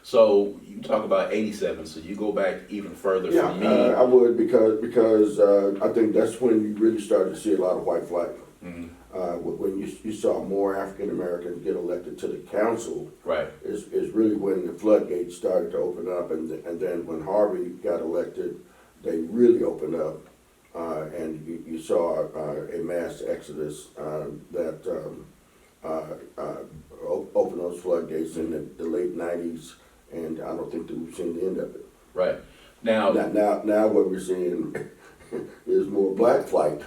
So you talk about 87, so you go back even further Yeah, from me. I would because I think that's when you really started to see a lot of white flight. Mhm. When you saw more African Americans get elected to the council, Right. is really when the floodgates started to open up, and then when Harvey got elected, they really opened up, and you saw a mass exodus that opened those floodgates in the late '90s, and I don't think that we've seen the end of it. Right. Now, Now what we're seeing is more black flight.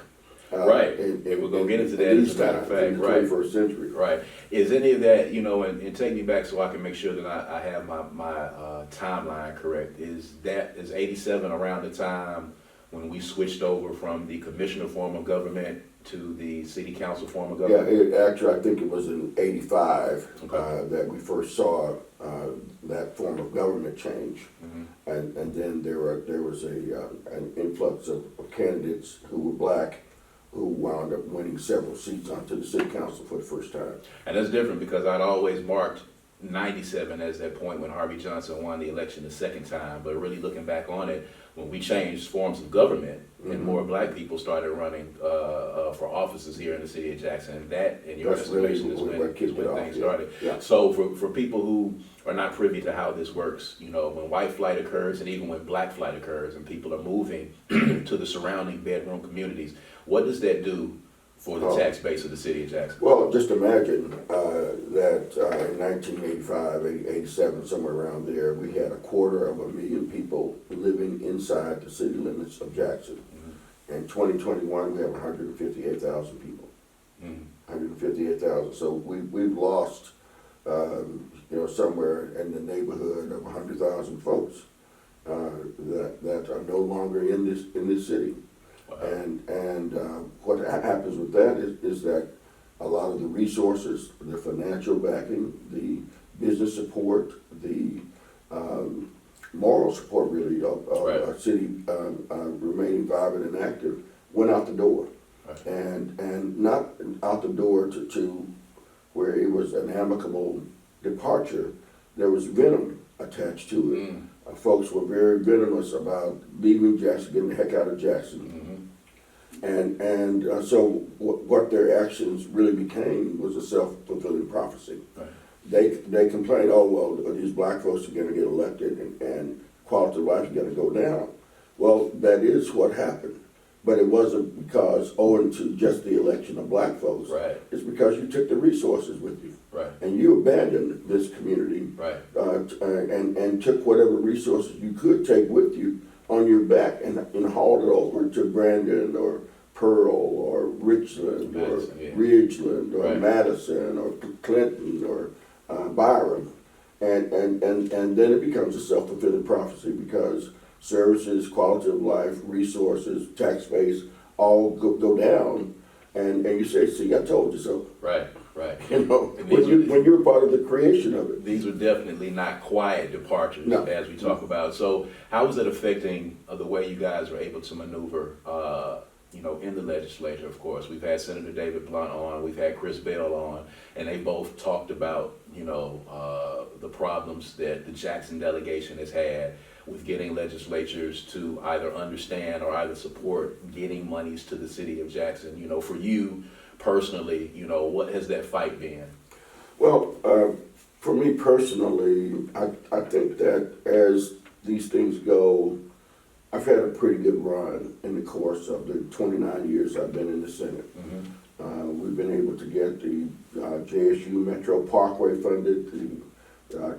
Right. And we're gonna get into that as a matter of fact, in the right. 21st century. right. Is any of that, and take me back so I can make sure that I have my timeline correct. Is 87 around the time when we switched over from the commissioner form of government to the city council form of Yeah, government? actually, I think it was in '85 Okay. that we first saw that form of government change, Mhm. and then there was an influx of candidates who were black, who wound up winning several seats onto the city council for the first time. And that's different because I'd always marked 97 as that point when Harvey Johnson won the election the second time. But really looking back on it, when we changed forms of government and more black people started running for offices here in the city of Jackson, that, in your That's really estimation, is what when kicked it off, things yeah. started. Yeah. So for people who are not privy to how this works, when white flight occurs and even when black flight occurs and people are moving to the surrounding bedroom communities, what does that do for the tax base of the city of Jackson? Well, just imagine that in 1985, 87, somewhere around there, we had 250,000 people living inside the city limits of Jackson. In 2021, we have 158,000 people. Mhm. 158,000. So we've lost, somewhere in the neighborhood of 100,000 folks that are no longer in this city. Wow. And what happens with that is that a lot of the resources, the financial backing, the business support, the moral support really of Right. our city remaining vibrant and active went out the door. Right. And not out the door to where it was an amicable departure. There was venom attached to it. Mm. Folks were very venomous about leaving Jackson, getting the heck out of Jackson. Mhm. And so what their actions really became was a self-fulfilling prophecy. Right. They complained, oh, well, these black folks are gonna get elected and quality of life is gonna go down. Well, that is what happened. But it wasn't because owing to just the election of black folks. Right. It's because you took the resources with you. Right. And you abandoned this community. Right. And took whatever resources you could take with you on your back and hauled it over to Brandon or Pearl or Richland Madison, or yeah. Ridgeland or Right. Madison or Clinton or Byram. And then it becomes a self-fulfilling prophecy because services, quality of life, resources, tax base all go down. And you say, see, I told you so. Right. Right. You know, And when you're part of the creation of it. These were definitely not quiet departures, No. as we talk about. So, how is it affecting the way you guys were able to maneuver, in the legislature? Of course, we've had Senator David Blunt on, we've had Chris Bell on, and they both talked about, the problems that the Jackson delegation has had with getting legislatures to either understand or either support getting monies to the city of Jackson. For you personally, what has that fight been? Well, for me personally, I think that as these things go, I've had a pretty good run in the course of the 29 years I've been in the Senate. Mm-hmm. We've been able to get the JSU Metro Parkway funded, the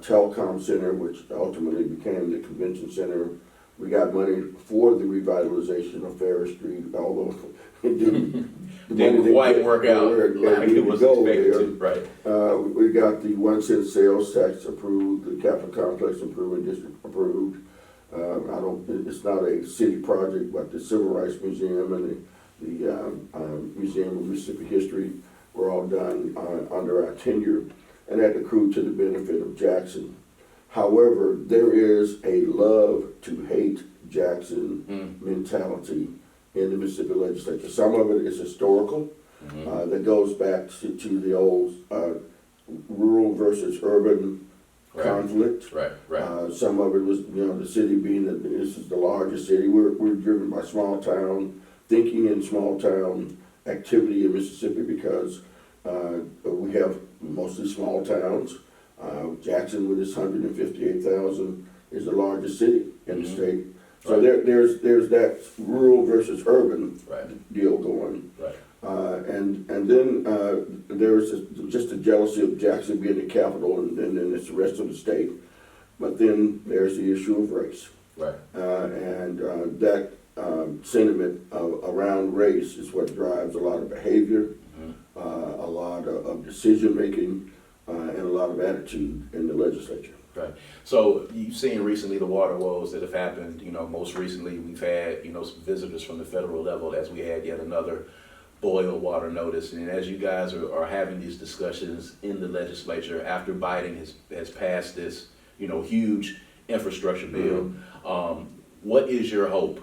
Telecom Center, which ultimately became the Convention Center. We got money for the revitalization of Ferris Street, although it Didn't quite work out like it was expected to, right? We got the 1 cent sales tax approved, the Capitol Complex Improvement District approved. It's not a city project, but the Civil Rights Museum and the Museum of Mississippi History were all done under our tenure, and that accrued to the benefit of Jackson. However, there is a love to hate Jackson mentality in the Mississippi legislature. Some of it is historical, that goes back to the old rural versus urban conflict. Right. Some of it was, the city being that this is the largest city. We're driven by small town thinking and small town activity in Mississippi because we have mostly small towns. Jackson, with its 158,000, is the largest city in the state. So there's that rural versus urban deal going. Right. And then there's just a jealousy of Jackson being the capital, and then it's the rest of the state. But then there's the issue of race. Right. And that sentiment around race is what drives a lot of behavior, a lot of decision making, and a lot of attitude in the legislature. Right. So you've seen recently the water woes that have happened. Most recently we've had, some visitors from the federal level as we had yet another boil water notice. And as you guys are having these discussions in the legislature after Biden has passed this, huge infrastructure bill, what is your hope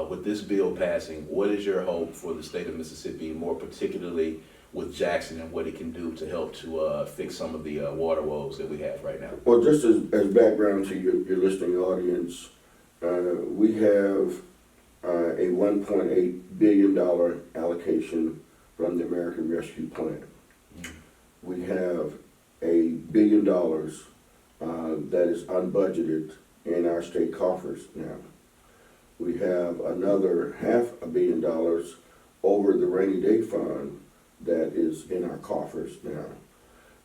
with this bill passing? What is your hope for the state of Mississippi, more particularly with Jackson, and what it can do to help to fix some of the water woes that we have right now? Well, just as background to your listening audience, we have a $1.8 billion allocation from the American Rescue Plan. We have $1 billion that is unbudgeted in our state coffers now. We have another $500 million over the rainy day fund that is in our coffers now.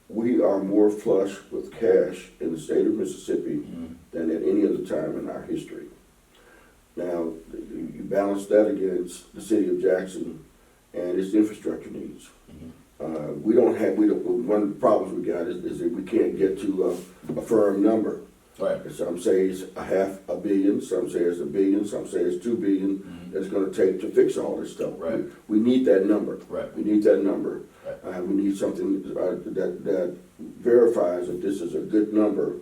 We are more flush with cash in the state of Mississippi than at any other time in our history. Now, you balance that against the city of Jackson and its infrastructure needs. One of the problems we got is that we can't get to a firm number. Right. Some say it's $500 million, some say it's $1 billion, some say it's $2 billion. That's going to take to fix all this stuff. Right. We need that number. Right. We need that number. Right. We need something that verifies that this is a good number.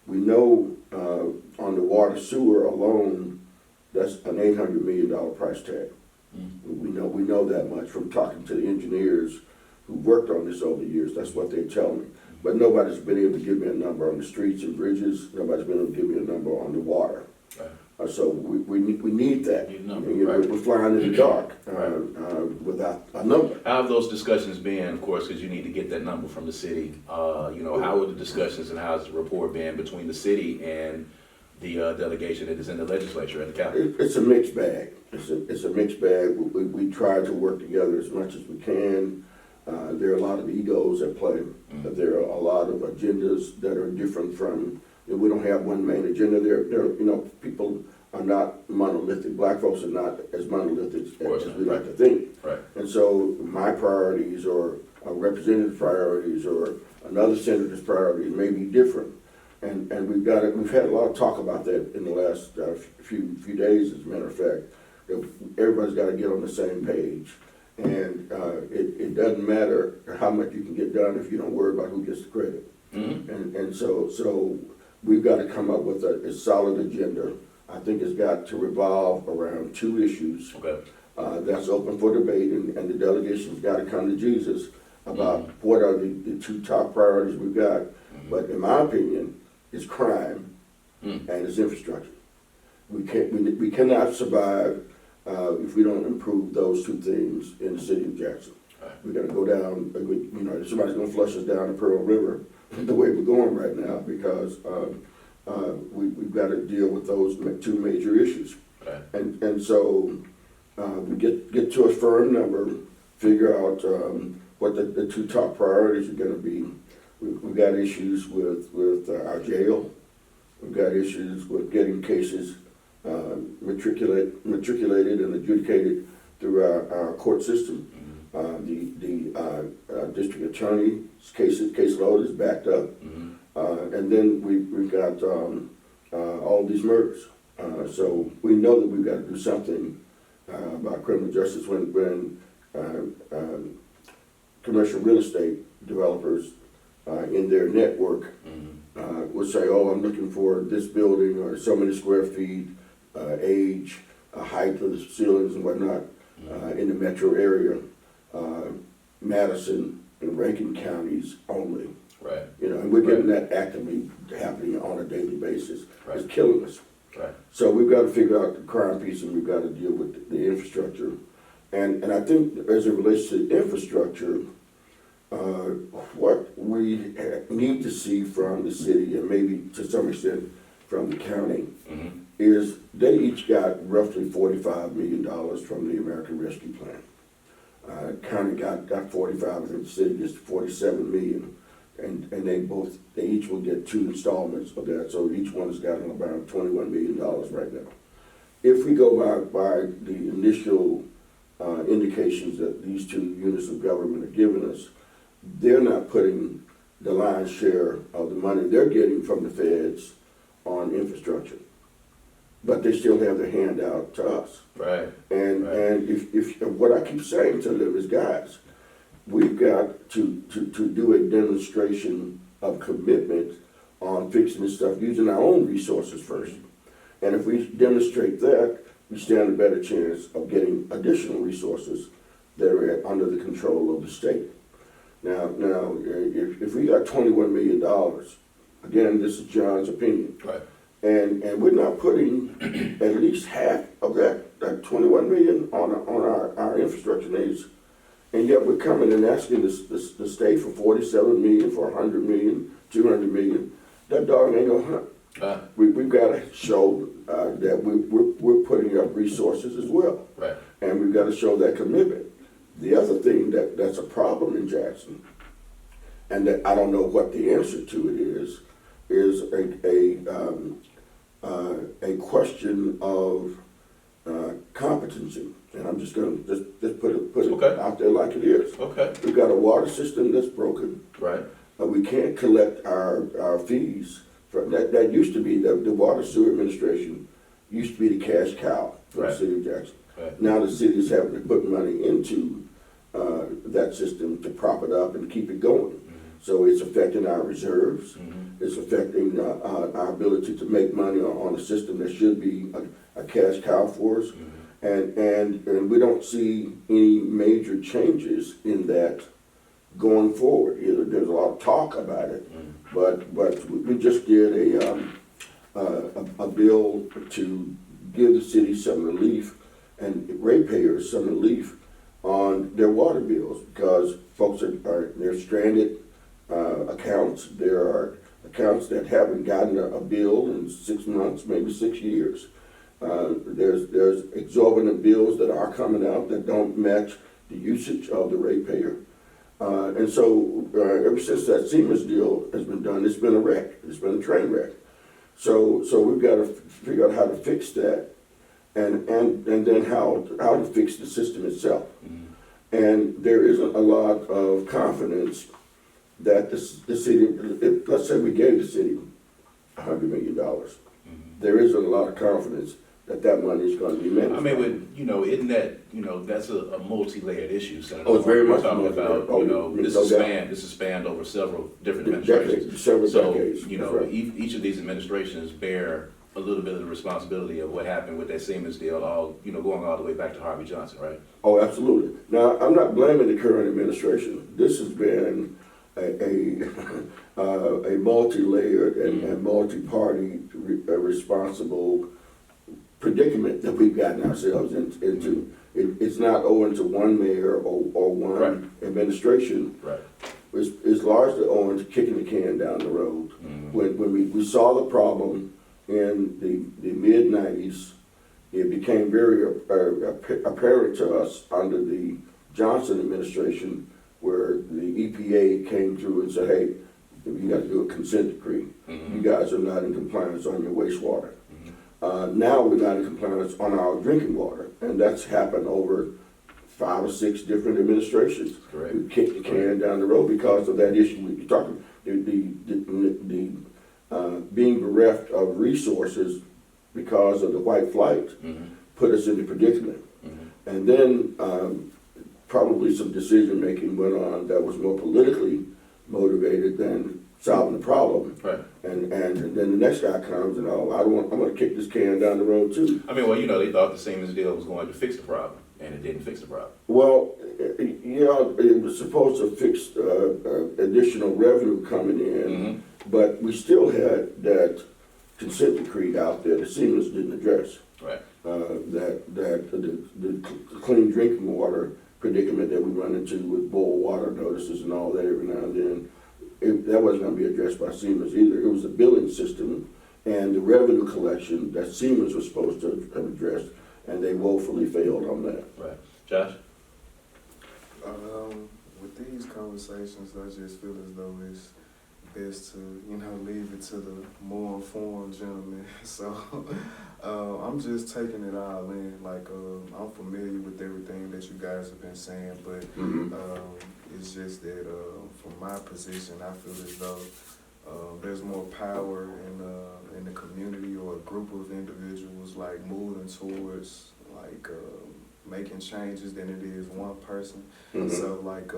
We know on the water sewer alone, that's an $800 million price tag. We know that much from talking to the engineers who worked on this over the years. That's what they tell me. But nobody's been able to give me a number on the streets and bridges. Nobody's been able to give me a number on the water. Right. So we need that. We're flying in the dark without a number. How have those discussions been, of course, because you need to get that number from the city? How are the discussions and how's the rapport been between the city and the delegation that is in the legislature and the capital? It's a mixed bag. It's a mixed bag. We try to work together as much as we can. There are a lot of egos at play. There are a lot of agendas that are different from. We don't have one main agenda. People are not monolithic. Black folks are not as monolithic as we like to think. Right. And so my priorities or a representative's priorities or another senator's priorities may be different. And we've had a lot of talk about that in the last few days, as a matter of fact. Everybody's got to get on the same page. And it doesn't matter how much you can get done if you don't worry about who gets the credit. And so we've got to come up with a solid agenda. I think it's got to revolve around two issues. Okay. That's open for debate, and the delegation's got to come to Jesus about what are the two top priorities we've got. But in my opinion, it's crime and it's infrastructure. We cannot survive if we don't improve those two things in the city of Jackson. We got to go down. Somebody's going to flush us down the Pearl River the way we're going right now because we've got to deal with those two major issues. And so we get to a firm number, figure out what the two top priorities are going to be. We've got issues with our jail. We've got issues with getting cases matriculated and adjudicated through our court system. The district attorney's caseload is backed up. And then we've got all these murders. So we know that we've got to do something about criminal justice when commercial real estate developers in their network would say, oh, I'm looking for this building or so many square feet, age, height of the ceilings and whatnot in the metro area, Madison and Rankin counties only. Right. And we're getting that actively happening on a daily basis. Right. It's killing us. Right. So we've got to figure out the crime piece, and we've got to deal with the infrastructure. And I think as it relates to infrastructure, what we need to see from the city, and maybe to some extent from the county, is they each got roughly $45 million from the American Rescue Plan. County got 45, I think the city gets 47 million. And they each will get 2 installments of that, so each one has gotten about $21 million right now. If we go by the initial indications that these 2 units of government are giving us, they're not putting the lion's share of the money they're getting from the feds on infrastructure, but they still have their hand out to us. Right. And Right. and if what I keep saying to them is, guys, we've got to do a demonstration of commitment on fixing this stuff using our own resources first. And if we demonstrate that, we stand a better chance of getting additional resources that are under the control of the state. Now, if we got $21 million, again, this is John's opinion, Right. and we're not putting at least half of that 21 million on our infrastructure needs. And yet we're coming and asking the state for 47 million, for 100 million, 200 million. That dog ain't gonna hunt. We've got to show that we're putting up resources as well. Right. And we've got to show that commitment. The other thing that's a problem in Jackson, and that I don't know what the answer to it is a question of competency. And I'm just going to just put it Okay. out there like it is. Okay. We've got a water system that's broken. Right. We can't collect our fees. That used to be, the Water Sewer Administration used to be the cash cow for the Right. city of Jackson. Right. Now the city is having to put money into that system to prop it up and keep it going. So it's affecting our reserves. It's affecting our ability to make money on a system that should be a cash cow for us. And we don't see any major changes in that going forward. There's a lot of talk about it, but we just did a bill to give the city some relief and ratepayers some relief on their water bills, because folks they're stranded accounts. There are accounts that haven't gotten a bill in 6 months, maybe 6 years. There's exorbitant bills that are coming out that don't match the usage of the ratepayer. And so ever since that Siemens deal has been done, it's been a wreck. It's been a train wreck. So we've got to figure out how to fix that, and then how to fix the system itself. And there isn't a lot of confidence that the city, let's say we gave the city $100 million. There isn't a lot of confidence that money is going to be managed. I mean, isn't that, that's a multi-layered issue, Senator. Oh, it's very We're much talking multi-layered. about, this is spanned over several different administrations. Several So, decades. That's right. each of these administrations bear a little bit of the responsibility of what happened with that Siemens deal, going all the way back to Harvey Johnson, right? Oh, absolutely. Now, I'm not blaming the current administration. This has been a multi-layered and multi-party responsible predicament that we've gotten ourselves into. It's not owing to one mayor or one administration. Right. It's largely owing to kicking the can down the road. When we saw the problem in the mid-90s, it became very apparent to us under the Johnson administration, where the EPA came through and said, hey, you got to do a consent decree. You guys are not in compliance on your wastewater. Now we're not in compliance on our drinking water, and that's happened over 5 or 6 different administrations. Correct. We kicked the can down the road because of that issue we were talking. The being bereft of resources because of the white flight put us in the predicament. And then probably some decision making went on that was more politically motivated than solving the problem. Right. And then the next guy comes and I'm going to kick this can down the road too. I mean, they thought the Siemens deal was going to fix the problem, and it didn't fix the problem. Well, it was supposed to fix additional revenue coming in But we still had that consent decree out there that Siemens didn't address. Right. The clean drinking water predicament that we run into with boil water notices and all that every now and then, that wasn't gonna be addressed by Siemens either. It was the billing system and the revenue collection that Siemens was supposed to have addressed, and they woefully failed on that. Right. Josh? With these conversations, I just feel as though it's best to, leave it to the more informed gentleman. So, I'm just taking it all in. Like, I'm familiar with everything that you guys have been saying, but it's just that from my position, I feel as though there's more power in the community or a group of individuals like moving towards like making changes than it is one person. So like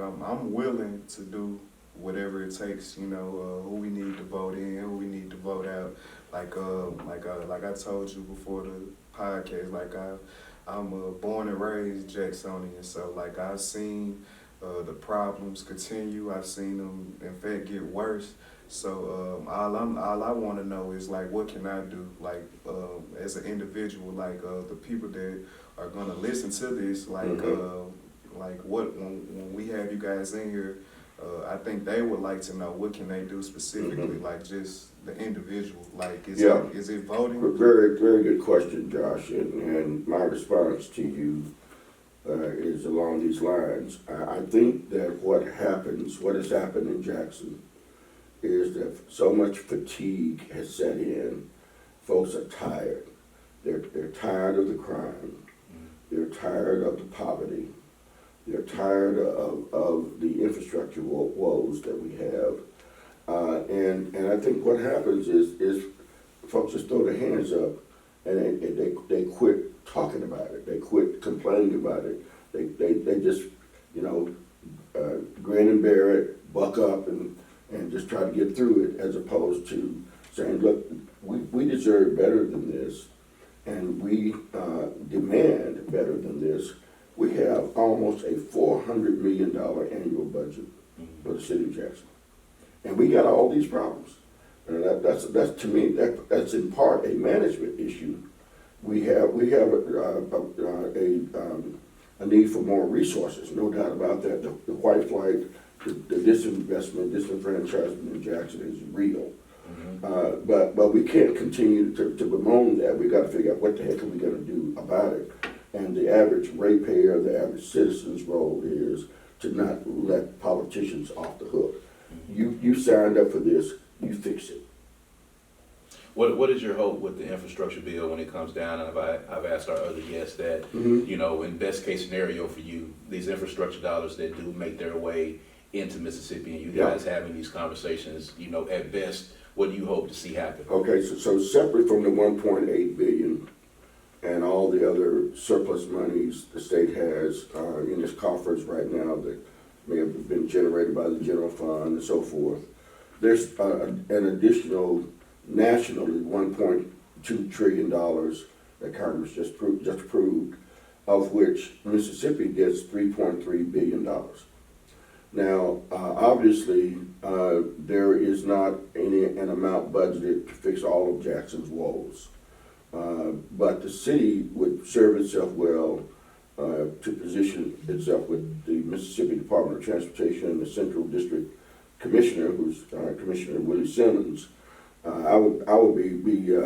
I'm willing to do whatever it takes, who we need to vote in, who we need to vote out. Like I told you before the podcast, like I'm born and raised Jacksonian, so like I've seen the problems continue. I've seen them, in fact, get worse. So all I want to know is like, what can I do? Like as an individual, like the people that are gonna listen to this, like like what when we have you guys in here, I think they would like to know what can they do specifically, like just the individual. Like is it voting? Very, very good question, Josh, and my response to you is along these lines. I think that what has happened in Jackson is that so much fatigue has set in. Folks are tired. They're tired of the crime. They're tired of the poverty. They're tired of the infrastructure woes that we have. And I think what happens is folks just throw their hands up and they quit talking about it. They quit complaining about it. They just, grin and bear it, buck up and just try to get through it, as opposed to saying, look, we deserve better than this, and we demand better than this. We have almost a $400 million annual budget for the city of Jackson, and we got all these problems. And that's to me, that's in part a management issue. We have a need for more resources, no doubt about that. The white flight, the disinvestment, disenfranchisement in Jackson is real. But we can't continue to bemoan that. We got to figure out what the heck are we going to do about it. And the average ratepayer, the average citizen's role is to not let politicians off the hook. You signed up for this, you fix it. What is your hope with the infrastructure bill when it comes down? And I've asked our other guests that, in best case scenario for you, these infrastructure dollars that do make their way into Mississippi, and you guys having these conversations, at best, what do you hope to see happen? Okay, so separate from the 1.8 billion and all the other surplus monies the state has in its coffers right now that may have been generated by the general fund and so forth, there's an additional nationally $1.2 trillion that Congress just approved, of which Mississippi gets $3.3 billion. Now, obviously, there is not an amount budgeted to fix all of Jackson's woes, but the city would serve itself well to position itself with the Mississippi Department of Transportation and the Central District Commissioner, who's Commissioner Willie Simmons. I would be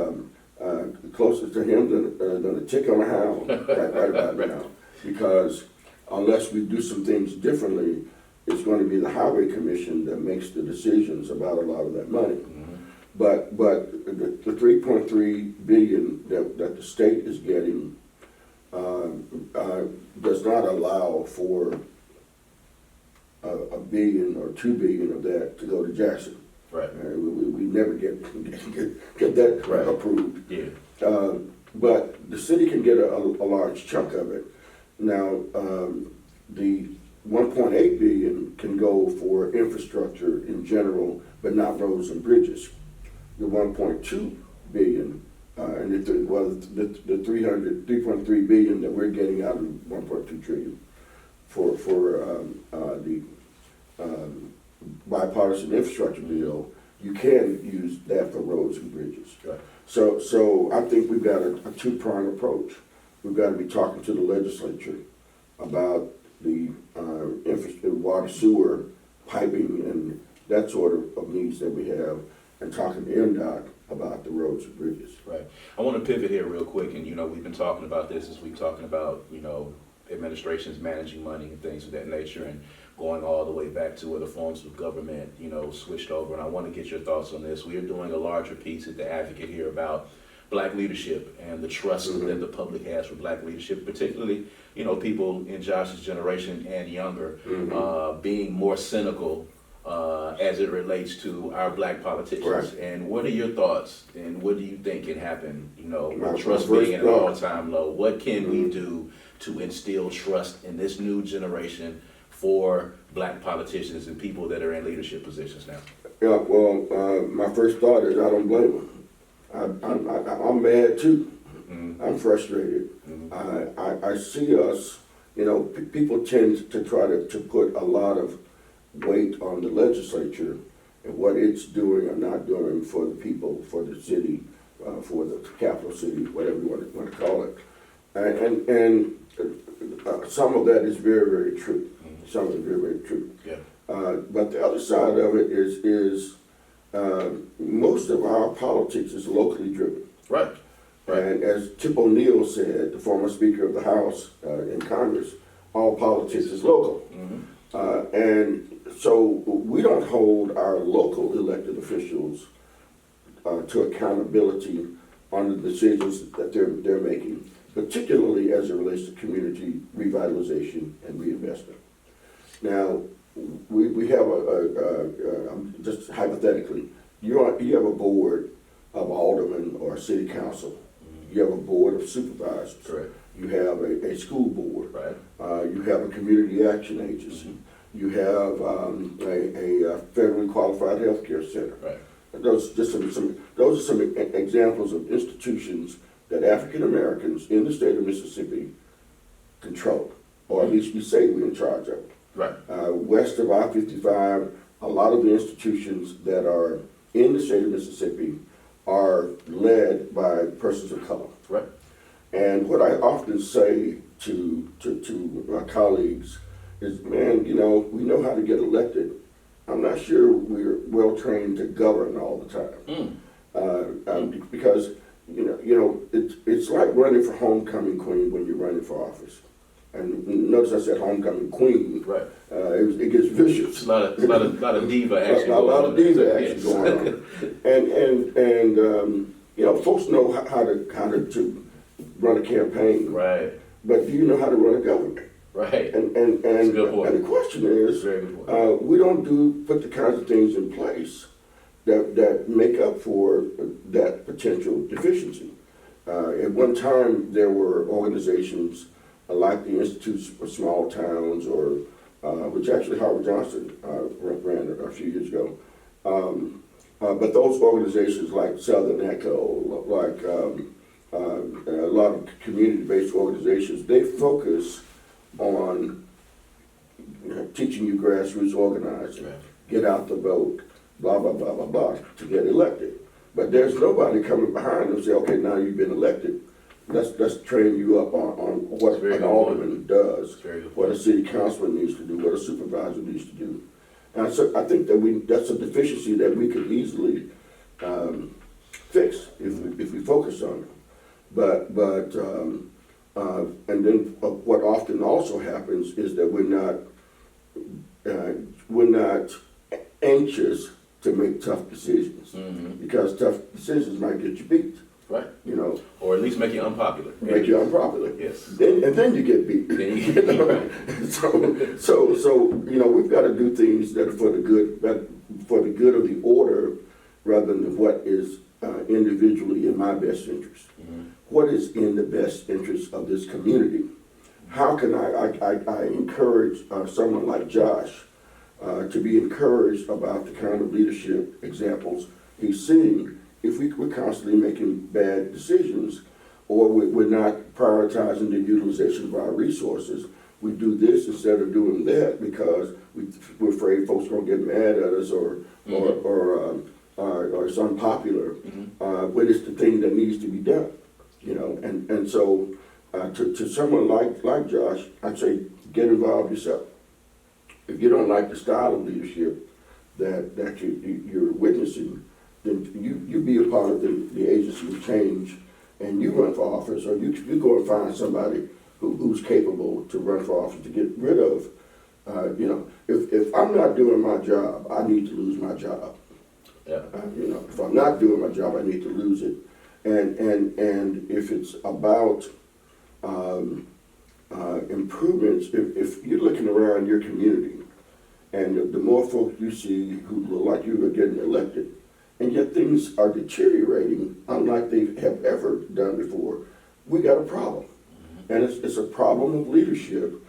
closer to him than a tick on a hound right about now, because unless we do some things differently, it's going to be the Highway Commission that makes the decisions about a lot of that money. But the $3.3 billion that the state is getting does not allow for $1 billion or $2 billion of that to go to Jackson. Right. We never get that approved. Yeah. But the city can get a large chunk of it. Now, the 1.8 billion can go for infrastructure in general, but not roads and bridges. The 1.2 billion and the 3.3 billion that we're getting out of 1.2 trillion for the by bipartisan infrastructure bill, you can use that for roads and bridges. Right. So I think we've got a two-pronged approach. We've got to be talking to the legislature about the water, sewer, piping, and that sort of needs that we have, and talking to NDOT about the roads and bridges. Right. I want to pivot here real quick, and we've been talking about this as we're talking about administrations managing money and things of that nature, and going all the way back to where the forms of government switched over. And I want to get your thoughts on this. We are doing a larger piece at the Advocate here about Black leadership and the trust that the public has for Black leadership, particularly people in Josh's generation and younger, being more cynical as it relates to our Black politicians. Right. And what are your thoughts, and what do you think can happen, My with trust first being at an thought- all-time low? What can we do to instill trust in this new generation for Black politicians and people that are in leadership positions now? Yeah, well, my first thought is I don't blame them. I'm mad too. I'm frustrated. I see us, people tend to try to put a lot of weight on the legislature and what it's doing or not doing for the people, for the city, for the capital city, whatever you want to call it. And some of that is very, very true. Some of it is very, very true. Yeah. But the other side of it is most of our politics is locally driven. Right. Right. And as Tip O'Neill said, the former Speaker of the House in Congress, all politics is local. And so we don't hold our local elected officials to accountability on the decisions that they're making, particularly as it relates to community revitalization and reinvestment. Now, we have just hypothetically, you have a board of aldermen or city council. You have a board of supervisors. Correct. You have a school board. Right. You have a community action agency. You have a federally qualified healthcare center. Right. Those are some examples of institutions that African Americans in the state of Mississippi control, or at least we say we're in charge of. Right. West of I-55, a lot of the institutions that are in the state of Mississippi are led by persons of color. Right. And what I often say to my colleagues is, man, we know how to get elected. I'm not sure we're well trained to govern all the time. Because it's like running for homecoming queen when you're running for office. And notice I said homecoming queen. Right. It gets vicious. It's a lot of diva action. A lot of diva action Yes. going on. And folks know how to run a campaign. Right. But do you know how to run a government? Right. And That's a good point. the question is, Very good point. we don't put the kinds of things in place that make up for that potential deficiency. At one time, there were organizations like the Institutes for Small Towns, or which actually Howard Johnson ran a few years ago. But those organizations like Southern Echo, like a lot of community-based organizations, they focus on teaching you grassroots organizing, Right. get out the vote, blah, blah, blah, blah, blah, to get elected. But there's nobody coming behind them and say, okay, now you've been elected. Let's train you up on what an alderman does, what a city councilman needs to do, what a supervisor needs to do. And so I think that that's a deficiency that we could easily fix if we focus on it. But and then what often also happens is that we're not anxious to make tough decisions, because tough decisions might get you beat. Right. Or at least make you unpopular. Make you unpopular. Yes. Then you get beat. Then you get beat, right. So we've got to do things that are for the good of the order, rather than what is individually in my best interest. What is in the best interest of this community? How can I encourage someone like Josh to be encouraged about the kind of leadership examples he's seeing if we're constantly making bad decisions, or we're not prioritizing the utilization of our resources, we do this instead of doing that because we're afraid folks are gonna get mad at us or it's unpopular. But it's the thing that needs to be done, you know. And so to someone like Josh, I'd say get involved yourself. If you don't like the style of leadership that you're witnessing, then you be a part of the agency of change, and you run for office, or you go and find somebody who's capable to run for office to get rid of. You know, if I'm not doing my job, I need to lose my job. Yeah. You know, if I'm not doing my job, I need to lose it. And if it's about improvements, if you're looking around your community, and the more folks you see who look like you are getting elected, and yet things are deteriorating unlike they have ever done before, we got a problem. And it's a problem of leadership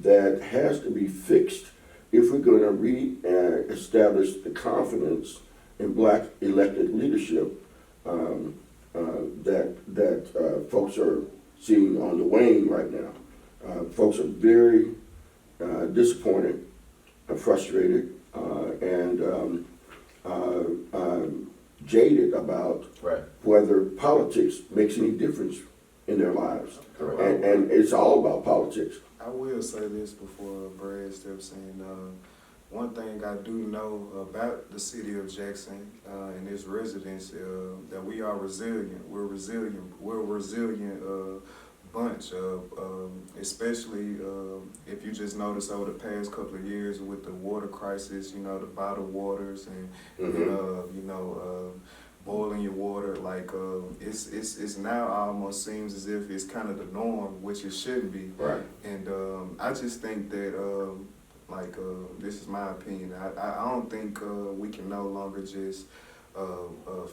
that has to be fixed if we're going to re-establish the confidence in black elected leadership that folks are seeing on the wane right now. Folks are very disappointed, frustrated, and jaded about whether politics makes any difference in their lives. And it's all about politics. I will say this before Brad steps in. One thing I do know about the city of Jackson and its residents, that we are resilient. We're a resilient bunch, especially if you just notice over the past couple of years with the water crisis, you know, the bottled waters and you know, boiling your water, like it's now almost seems as if it's kind of the norm, which it shouldn't be. Right. And I just think that this is my opinion. I don't think we can no longer just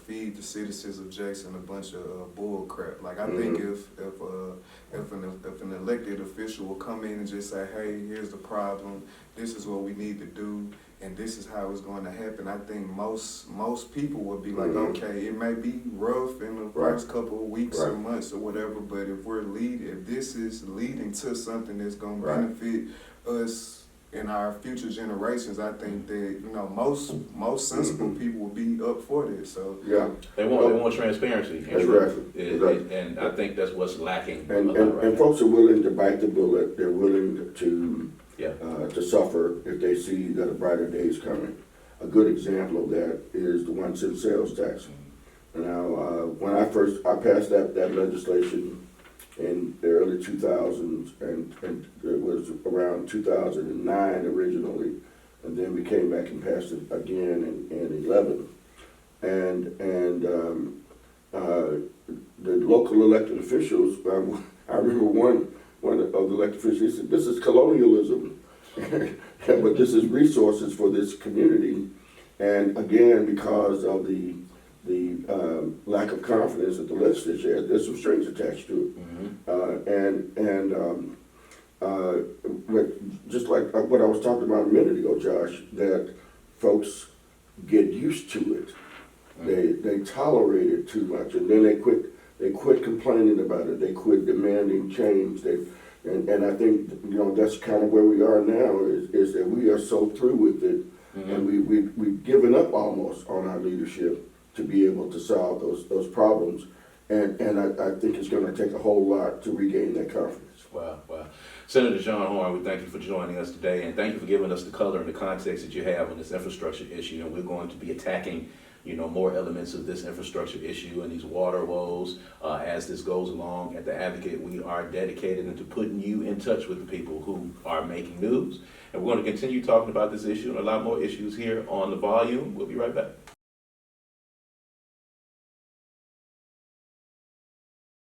feed the citizens of Jackson a bunch of bull crap. Like I think if an elected official will come in and just say, hey, here's the problem, this is what we need to do, and this is how it's going to happen, I think most people would be like, okay, it may be rough in the first couple of weeks or months or whatever, but if this is leading to something that's going to benefit us in our future generations, I think that, you know, most sensible people will be up for this. So yeah, they want transparency. Exactly. And I think that's what's lacking. And folks are willing to bite the bullet. They're willing to suffer if they see that a brighter day is coming. A good example of that is the 1 cent sales tax. Now, when I passed that legislation in the early 2000s, and it was around 2009 originally, and then we came back and passed it again in 11. And the local elected officials, I remember one of the elected officials said, "This is colonialism, but this is resources for this community." And again, because of the lack of confidence that the legislature has, there's some strings attached to it. But just like what I was talking about a minute ago, Josh, that folks get used to it. They tolerate it too much, and then they quit complaining about it. They quit demanding change. And I think, you know, that's kind of where we are now, is that we are so through with it, and we've given up almost on our leadership to be able to solve those problems. And I think it's going to take a whole lot to regain that confidence. Wow. Senator John Horhn, we thank you for joining us today, and thank you for giving us the color and the context that you have on this infrastructure issue. And we're going to be attacking, you know, more elements of this infrastructure issue and these water woes as this goes along. At The Advocate, we are dedicated into putting you in touch with the people who are making news. And we're going to continue talking about this issue and a lot more issues here on The Volume. We'll be right back.